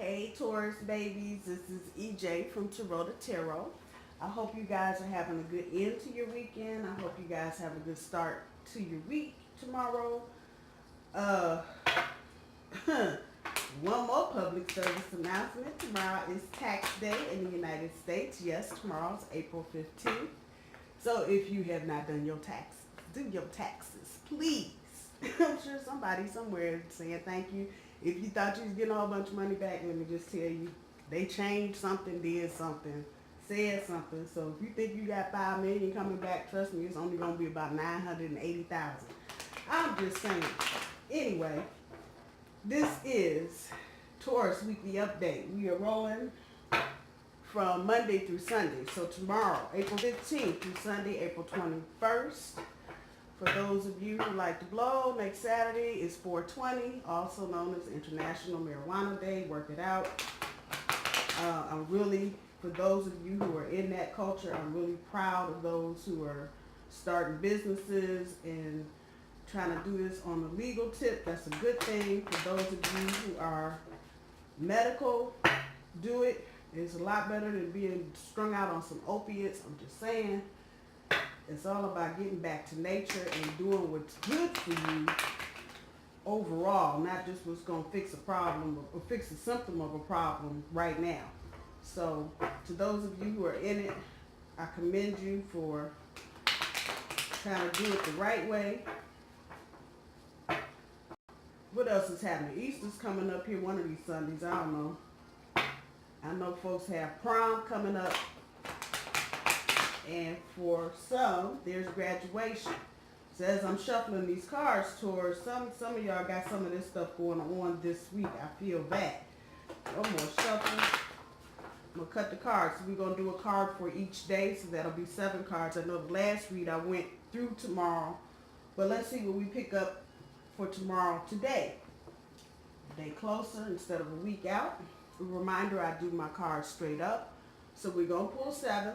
Hey Taurus babies, this is EJ from Taurota Tarot. I hope you guys are having a good end to your weekend. I hope you guys have a good start to your week tomorrow. Uh, One more public service announcement. Tomorrow is tax day in the United States. Yes, tomorrow is April 15th. So if you have not done your taxes, do your taxes, please. I'm sure somebody somewhere is saying thank you. If you thought you was getting a whole bunch of money back, let me just tell you, they changed something, did something, said something. So if you think you got $5 million coming back, trust me, it's only gonna be about 980,000. I'm just saying. Anyway, this is Taurus Weekly Update. We are rolling from Monday through Sunday. So tomorrow, April 15th through Sunday, April 21st. For those of you who like to blow, next Saturday is 420, also known as International Marijuana Day. Work it out. For those of you who are in that culture, I'm really proud of those who are starting businesses and trying to do this on a legal tip. That's a good thing. For those of you who are medical, do it. It's a lot better than being strung out on some opiates. I'm just saying. It's all about getting back to nature and doing what's good for you overall, not just what's going to fix a problem or fix a symptom of a problem right now. So to those of you who are in it, I commend you for trying to do it the right way. What else is happening? Easter's coming up here one of these Sundays. I don't know. I know folks have prom coming up. And for some, there's graduation. So as I'm shuffling these cards towards some of y'all got some of this stuff going on this week. I feel bad. I'm gonna shuffle. I'm gonna cut the cards. So we're gonna do a card for each day. So that'll be 7 cards. I know the last read I went through tomorrow. But let's see what we pick up for tomorrow today. A day closer instead of a week out. A reminder, I do my cards straight up. So we're gonna pull 7.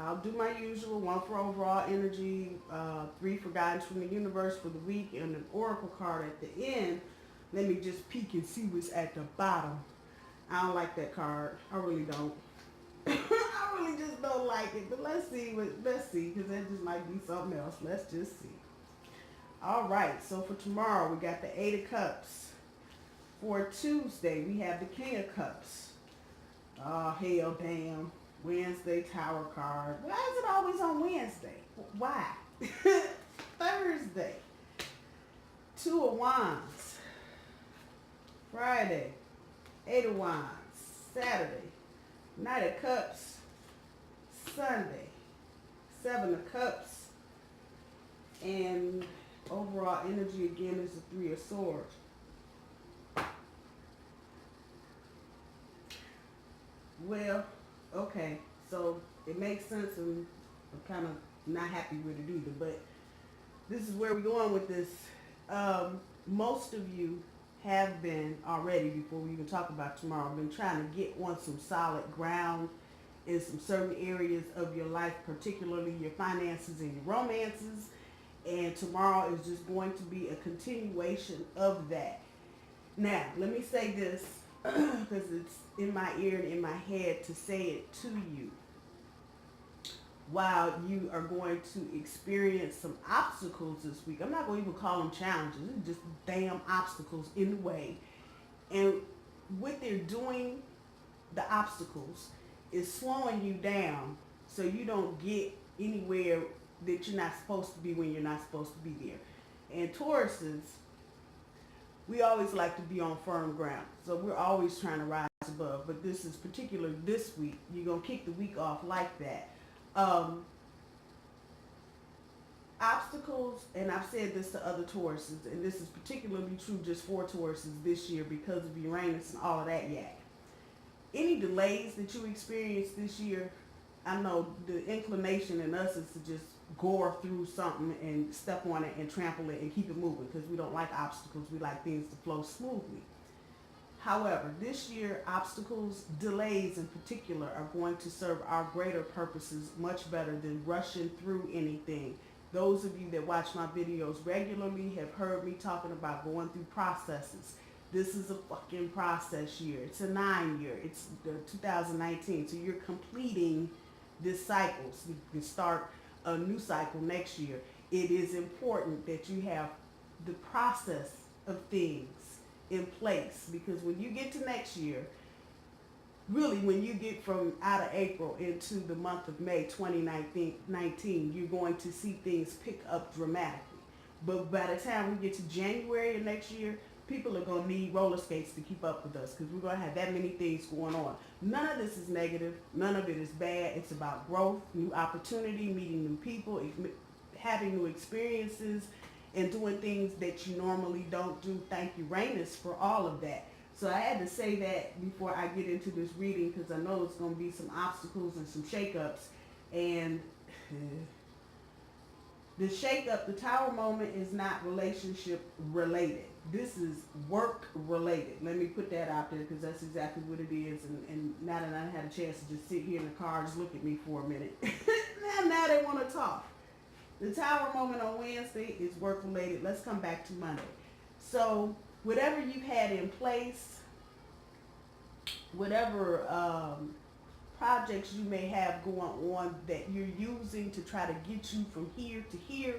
I'll do my usual, 1 for overall energy, 3 for guidance from the universe for the week, and an oracle card at the end. Let me just peek and see what's at the bottom. I don't like that card. I really don't. I really just don't like it. But let's see, because that just might be something else. Let's just see. All right, so for tomorrow, we got the 8 of Cups. For Tuesday, we have the King of Cups. Oh, hell, damn. Wednesday Tower card. Why is it always on Wednesday? Why? Thursday. 2 of Wands. Friday. 8 of Wands. Saturday. Knight of Cups. Sunday. 7 of Cups. And overall energy again is the 3 of Swords. Well, okay, so it makes sense, and I'm kind of not happy with it either, but this is where we're going with this. Most of you have been already, before we even talk about tomorrow, been trying to get on some solid ground in some certain areas of your life, particularly your finances and your romances, and tomorrow is just going to be a continuation of that. Now, let me say this, because it's in my ear and in my head to say it to you. While you are going to experience some obstacles this week, I'm not going to even call them challenges, it's just damn obstacles in the way. And what they're doing, the obstacles, is slowing you down so you don't get anywhere that you're not supposed to be when you're not supposed to be there. And Tauruses, we always like to be on firm ground. So we're always trying to rise above. But this is particular this week. You're going to kick the week off like that. Obstacles, and I've said this to other Tauruses, and this is particularly true just for Tauruses this year because of Uranus and all of that yak. Any delays that you experience this year, I know the inclination in us is to just gore through something and step on it and trample it and keep it moving because we don't like obstacles. We like things to flow smoothly. However, this year, obstacles, delays in particular, are going to serve our greater purposes much better than rushing through anything. Those of you that watch my videos regularly have heard me talking about going through processes, This is a fucking process year. It's a 9 year. It's the 2019. So you're completing this cycle. So you can start a new cycle next year. It is important that you have the process of things in place, because when you get to next year, really when you get from out of April into the month of May 2019, you're going to see things pick up dramatically. But by the time we get to January of next year, people are going to need roller skates to keep up with us, because we're going to have that many things going on. None of this is negative. None of it is bad. It's about growth, new opportunity, meeting new people, having new experiences, and doing things that you normally don't do. Thank you, Rainus, for all of that. So I had to say that before I get into this reading, because I know it's going to be some obstacles and some shakeups. And the shakeup, the Tower moment, is not relationship related. This is work related. Let me put that out there, because that's exactly what it is. And now that I had a chance to just sit here in the car, just look at me for a minute. now they want to talk. The Tower moment on Wednesday is work related. Let's come back to Monday. So whatever you had in place, whatever projects you may have going on that you're using to try to get you from here to here,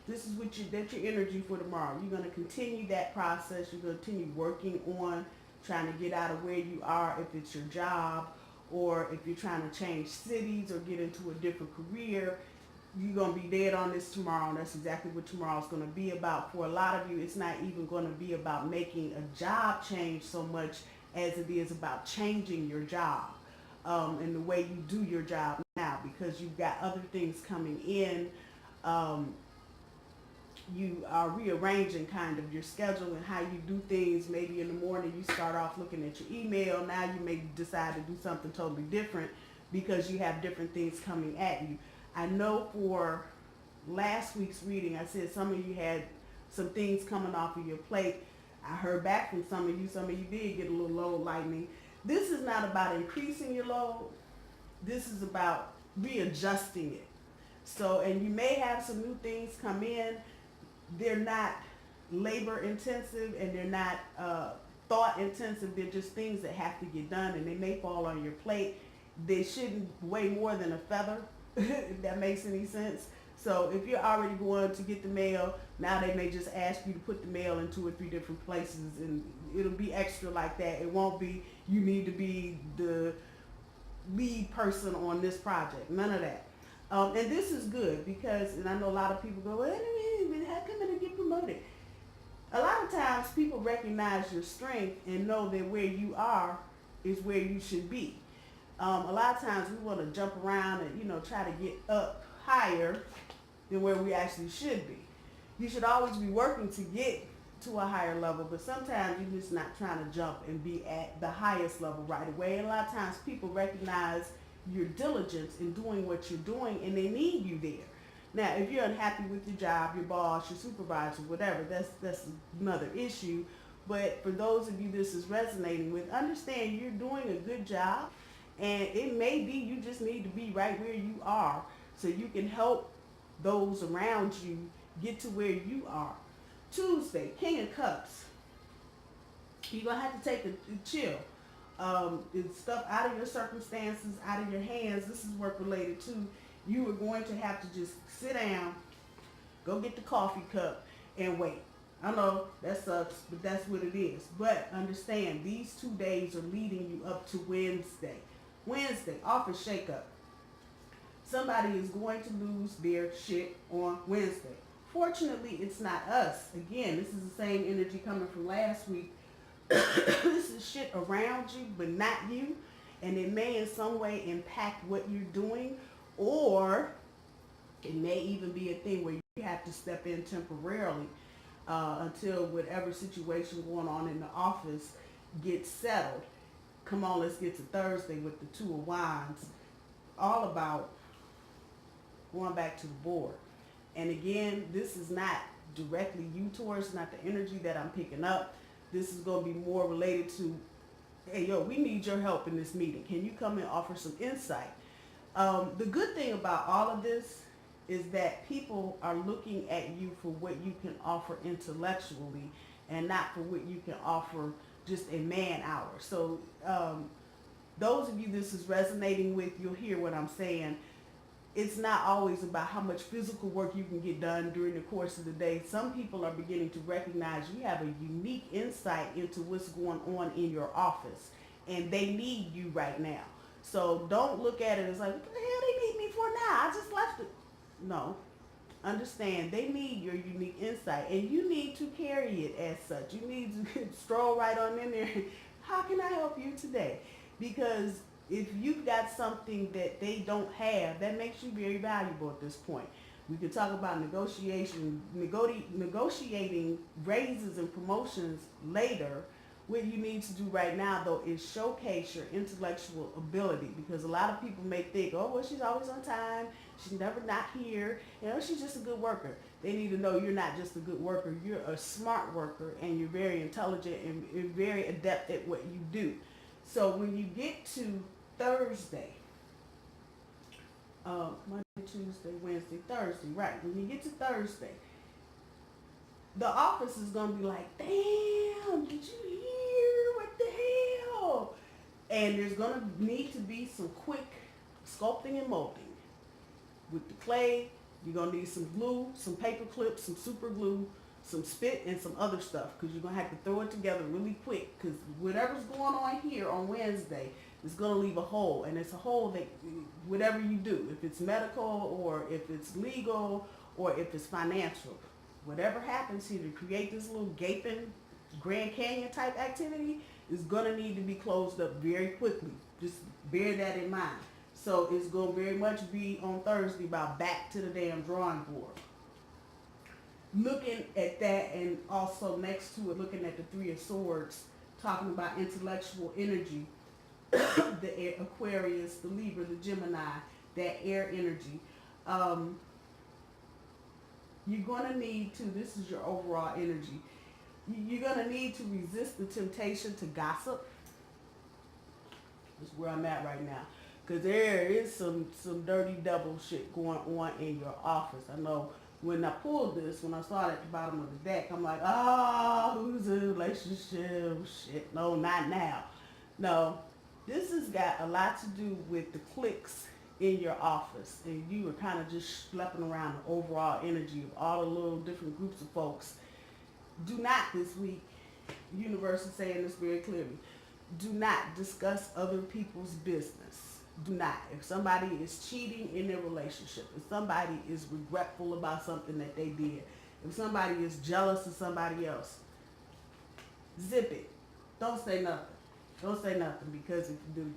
this is what that's your energy for tomorrow. You're going to continue that process. You're going to continue working on trying to get out of where you are, if it's your job, or if you're trying to change cities or get into a different career. You're going to be dead on this tomorrow, and that's exactly what tomorrow's going to be about. For a lot of you, it's not even going to be about making a job change so much as it is about changing your job and the way you do your job now, because you've got other things coming in. You are rearranging kind of your schedule and how you do things. Maybe in the morning you start off looking at your email. Now you may decide to do something totally different because you have different things coming at you. I know for last week's reading, I said some of you had some things coming off of your plate. I heard back from some of you did get a little load lightning. This is not about increasing your load. This is about readjusting it. So, and you may have some new things come in. They're not labor intensive, and they're not thought intensive. They're just things that have to get done, and they may fall on your plate. They shouldn't weigh more than a feather, if that makes any sense. So if you're already going to get the mail, now they may just ask you to put the mail in 2 or 3 different places, and it'll be extra like that. It won't be, you need to be the lead person on this project. None of that. And this is good because, and I know a lot of people go, wait a minute, how come I get promoted? A lot of times people recognize your strength and know that where you are is where you should be. A lot of times we want to jump around and, try to get up higher than where we actually should be. You should always be working to get to a higher level, but sometimes you're just not trying to jump and be at the highest level right away. And a lot of times people recognize your diligence in doing what you're doing, and they need you there. Now, if you're unhappy with your job, your boss, your supervisor, whatever, that's another issue. But for those of you this is resonating with, understand you're doing a good job, and it may be you just need to be right where you are so you can help those around you get to where you are. Tuesday, King of Cups. You're going to have to take a chill. It's stuff out of your circumstances, out of your hands. This is work related too. You are going to have to just sit down, go get the coffee cup, and wait. I know that sucks, but that's what it is. But understand, these 2 days are leading you up to Wednesday. Wednesday, office shakeup. Somebody is going to lose their shit on Wednesday. Fortunately, it's not us. Again, this is the same energy coming from last week. This is shit around you, but not you. And it may in some way impact what you're doing, or it may even be a thing where you have to step in temporarily until whatever situation going on in the office gets settled. Come on, let's get to Thursday with the 2 of Wands. All about going back to the board. And again, this is not directly you, Taurus, not the energy that I'm picking up. This is going to be more related to, hey, yo, we need your help in this meeting. Can you come and offer some insight? The good thing about all of this is that people are looking at you for what you can offer intellectually and not for what you can offer just in man hours. So those of you this is resonating with, you'll hear what I'm saying. It's not always about how much physical work you can get done during the course of the day. Some people are beginning to recognize you have a unique insight into what's going on in your office, and they need you right now. So don't look at it as like, what the hell they need me for now? I just left it. No. Understand, they need your unique insight, and you need to carry it as such. You need to stroll right on in there. How can I help you today? Because if you've got something that they don't have, that makes you very valuable at this point. We could talk about negotiating raises and promotions later. What you need to do right now, though, is showcase your intellectual ability, because a lot of people may think, oh, well, she's always on time. She's never not here. You know, she's just a good worker. They need to know you're not just a good worker. You're a smart worker, and you're very intelligent and very adept at what you do. So when you get to Thursday, Monday, Tuesday, Wednesday, Thursday, right? When you get to Thursday, the office is going to be like, damn, did you hear? What the hell? And there's going to need to be some quick sculpting and molding. With the clay, you're going to need some glue, some paper clips, some super glue, some spit, and some other stuff, because you're going to have to throw it together really quick, because whatever's going on here on Wednesday is going to leave a hole, and it's a hole that whatever you do, if it's medical or if it's legal or if it's financial, whatever happens here to create this little gaping Grand Canyon type activity is going to need to be closed up very quickly. Just bear that in mind. So it's going to very much be on Thursday about back to the damn drawing board. Looking at that, and also next to it, looking at the Three of Swords, talking about intellectual energy, the air, Aquarius, the Libra, the Gemini, that air energy. You're going to need to, this is your overall energy, you're going to need to resist the temptation to gossip. That's where I'm at right now. Because there is some dirty double shit going on in your office. I know when I pulled this, when I saw it at the bottom of the deck, I'm like, oh, who's in a relationship? Shit, no, not now. No, this has got a lot to do with the cliques in your office. And you were kind of just schlepping around the overall energy of all the little different groups of folks. Do not this week, universe is saying this very clearly, do not discuss other people's business. Do not. If somebody is cheating in their relationship, if somebody is regretful about something that they did, if somebody is jealous of somebody else, zip it. Don't say nothing. Don't say nothing, because if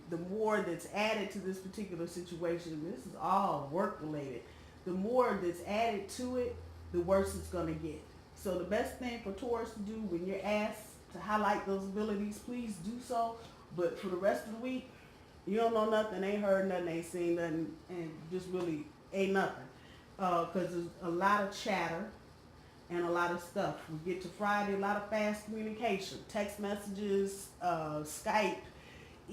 the more that's added to this particular situation, this is all work related, the more that's added to it, the worse it's going to get. So the best thing for Taurus to do when you're asked to highlight those abilities, please do so. But for the rest of the week, you don't know nothing, ain't heard nothing, ain't seen nothing, and just really ain't nothing. Because there's a lot of chatter and a lot of stuff. We get to Friday, a lot of fast communication, text messages, Skype,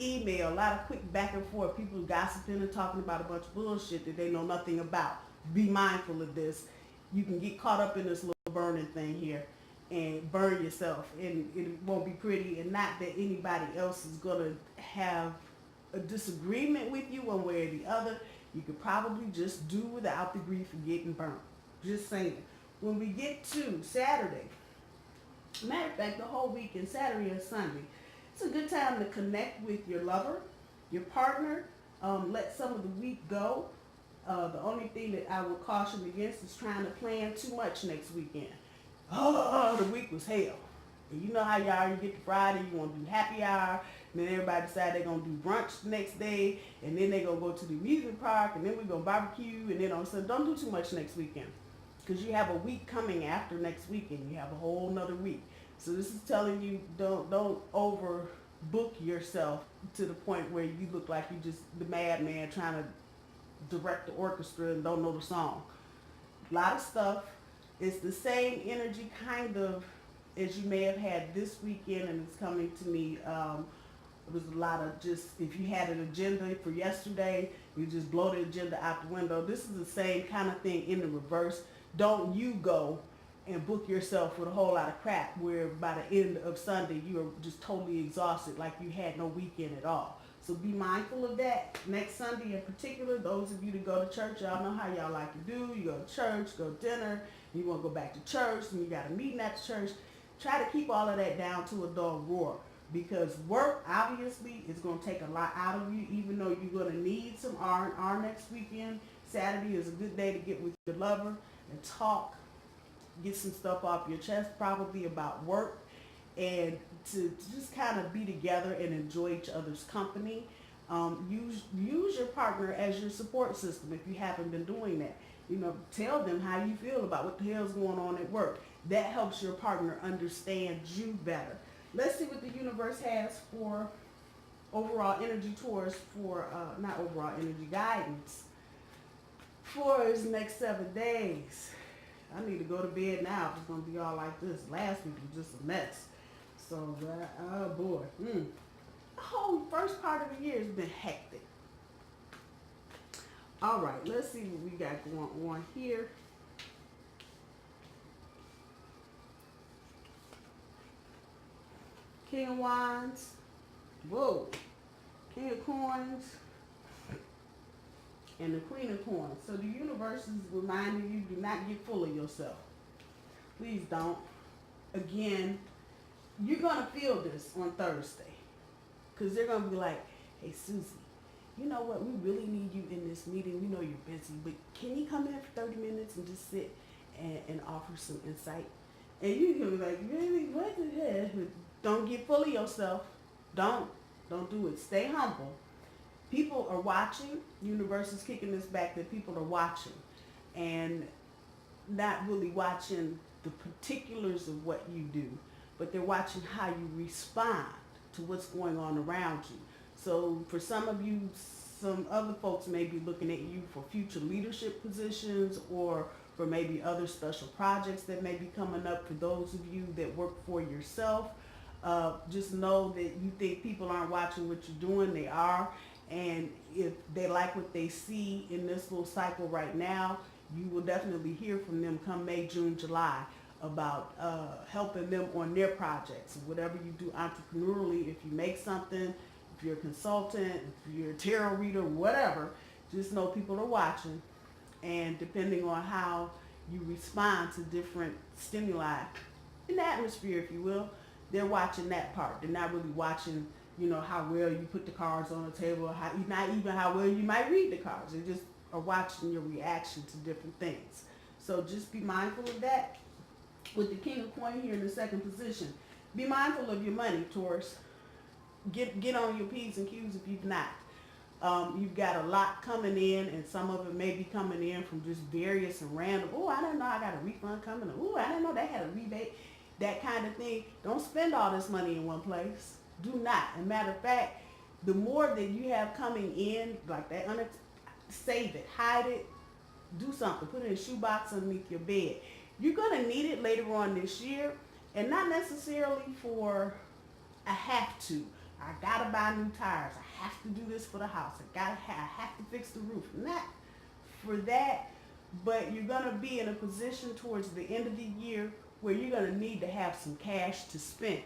email, a lot of quick back and forth, people gossiping and talking about a bunch of bullshit that they know nothing about. Be mindful of this. You can get caught up in this little burning thing here and burn yourself, and it won't be pretty, and not that anybody else is going to have a disagreement with you one way or the other. You could probably just do without the grief of getting burnt. Just saying. When we get to Saturday, matter of fact, the whole weekend, Saturday and Sunday, it's a good time to connect with your lover, your partner. Let some of the week go. The only thing that I would caution against is trying to plan too much next weekend. Oh, the week was hell. And you know how y'all, you get to Friday, you want to do happy hour, and then everybody decide they're going to do brunch the next day, and then they're going to go to the amusement park, and then we're going to barbecue, and then on Sunday. Don't do too much next weekend, because you have a week coming after next weekend. You have a whole nother week. So this is telling you, don't overbook yourself to the point where you look like you just the madman trying to direct the orchestra and don't know the song. A lot of stuff. It's the same energy kind of as you may have had this weekend, and it's coming to me. It was a lot of just, if you had an agenda for yesterday, you just blow the agenda out the window. This is the same kind of thing in the reverse. Don't you go and book yourself with a whole lot of crap where by the end of Sunday you're just totally exhausted, like you had no weekend at all. So be mindful of that. Next Sunday in particular, those of you that go to church, y'all know how y'all like to do. You go to church, go to dinner, you want to go back to church, and you got a meeting at the church. Try to keep all of that down to a dog roar, because work obviously is going to take a lot out of you, even though you're going to need some R&R next weekend. Saturday is a good day to get with your lover and talk, get some stuff off your chest, probably about work, and to just kind of be together and enjoy each other's company. Use your partner as your support system if you haven't been doing that. You know, tell them how you feel about what the hell's going on at work. That helps your partner understand you better. Let's see what the universe has for overall energy towards for, not overall energy, guidance for his next 7 days. I need to go to bed now if it's going to be all like this. Last week was just a mess. So, oh boy. The whole first part of the year has been hectic. All right, let's see what we got going on here. King of Wands. Whoa. King of Coins. And the Queen of Coins. So the universe is reminding you, do not get full of yourself. Please don't. Again, you're going to feel this on Thursday. Because they're going to be like, hey, Susie, you know what? We really need you in this meeting. We know you're busy, but can you come in for 30 minutes and just sit and offer some insight? And you can be like, really? What the hell? Don't get full of yourself. Don't do it. Stay humble. People are watching. Universe is kicking this back that people are watching and not really watching the particulars of what you do, but they're watching how you respond to what's going on around you. So for some of you, some other folks may be looking at you for future leadership positions or for maybe other special projects that may be coming up. For those of you that work for yourself, just know that you think people aren't watching what you're doing. They are. And if they like what they see in this little cycle right now, you will definitely hear from them come May, June, July about helping them on their projects. Whatever you do entrepreneurially, if you make something, if you're a consultant, if you're a tarot reader, whatever, just know people are watching. And depending on how you respond to different stimuli in the atmosphere, if you will, they're watching that part. They're not really watching, you know, how well you put the cards on the table, how, not even how well you might read the cards. They just are watching your reaction to different things. So just be mindful of that. With the King of Coins here in the second position, be mindful of your money, Taurus. Get on your P's and Q's if you've not. You've got a lot coming in, and some of it may be coming in from just various and random. Oh, I didn't know I got a refund coming. Oh, I didn't know they had a rebate. That kind of thing. Don't spend all this money in one place. Do not. As a matter of fact, the more that you have coming in, like that, save it, hide it, do something. Put it in a shoebox underneath your bed. You're going to need it later on this year, and not necessarily for I have to. I got to buy new tires. I have to do this for the house. I have to fix the roof. Not for that, but you're going to be in a position towards the end of the year where you're going to need to have some cash to spend.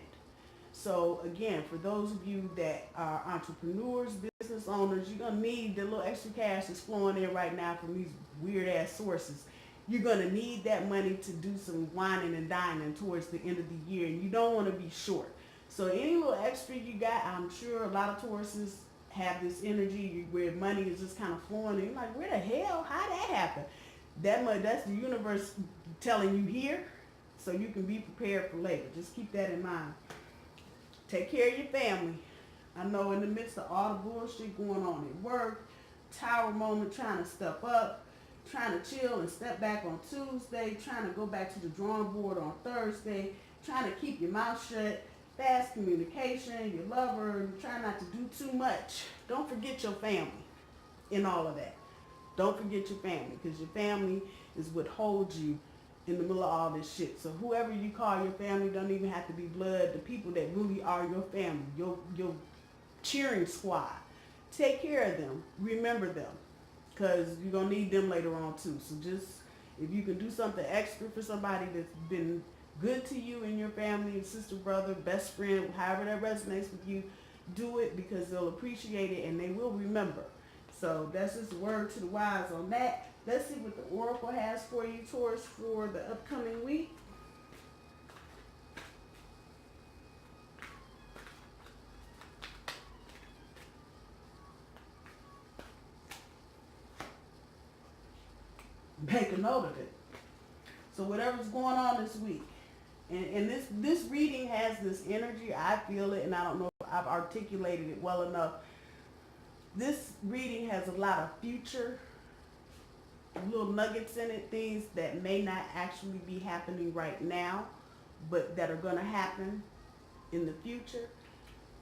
So again, for those of you that are entrepreneurs, business owners, you're going to need the little extra cash that's flowing in right now from these weird ass sources. You're going to need that money to do some whining and dining towards the end of the year, and you don't want to be short. So any little extra you got, I'm sure a lot of Tauruses have this energy where money is just kind of flowing, and you're like, where the hell? How'd that happen? That's the universe telling you here, so you can be prepared for later. Just keep that in mind. Take care of your family. I know in the midst of all the bullshit going on at work, Tower moment, trying to step up, trying to chill and step back on Tuesday, trying to go back to the drawing board on Thursday, trying to keep your mouth shut, fast communication, your lover, trying not to do too much. Don't forget your family in all of that. Don't forget your family, because your family is what holds you in the middle of all this shit. So whoever you call your family don't even have to be blood. The people that really are your family, your cheering squad, take care of them. Remember them, because you're going to need them later on too. So just If you can do something extra for somebody that's been good to you and your family, sister, brother, best friend, however that resonates with you, do it because they'll appreciate it and they will remember. So that's just a word to the wise on that. Let's see what the Oracle has for you, Taurus, for the upcoming week. Make a note of it. So whatever's going on this week, and this reading has this energy, I feel it, and I don't know if I've articulated it well enough. This reading has a lot of future little nuggets in it, things that may not actually be happening right now, but that are going to happen in the future.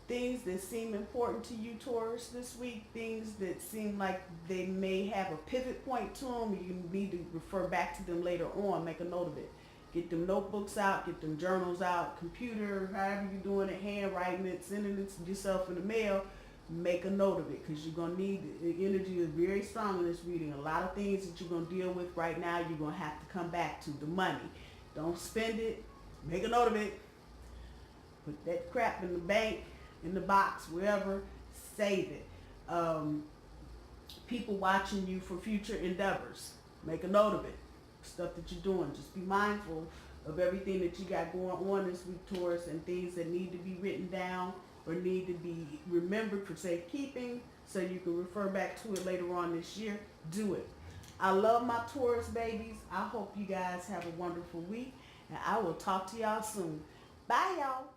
Things that seem important to you, Taurus, this week, things that seem like they may have a pivot point to them. You need to refer back to them later on. Make a note of it. Get them notebooks out, get them journals out, computer, however you're doing it, handwriting it, sending it to yourself in the mail. Make a note of it because you're going to need it. The energy is very strong in this reading. A lot of things that you're going to deal with right now, you're going to have to come back to. The money. Don't spend it. Make a note of it. Put that crap in the bank, in the box, wherever. Save it. People watching you for future endeavors. Make a note of it. Stuff that you're doing. Just be mindful of everything that you got going on this week, Taurus, and things that need to be written down or need to be remembered for safekeeping so you can refer back to it later on this year. Do it. I love my Taurus babies. I hope you guys have a wonderful week, and I will talk to y'all soon. Bye, y'all.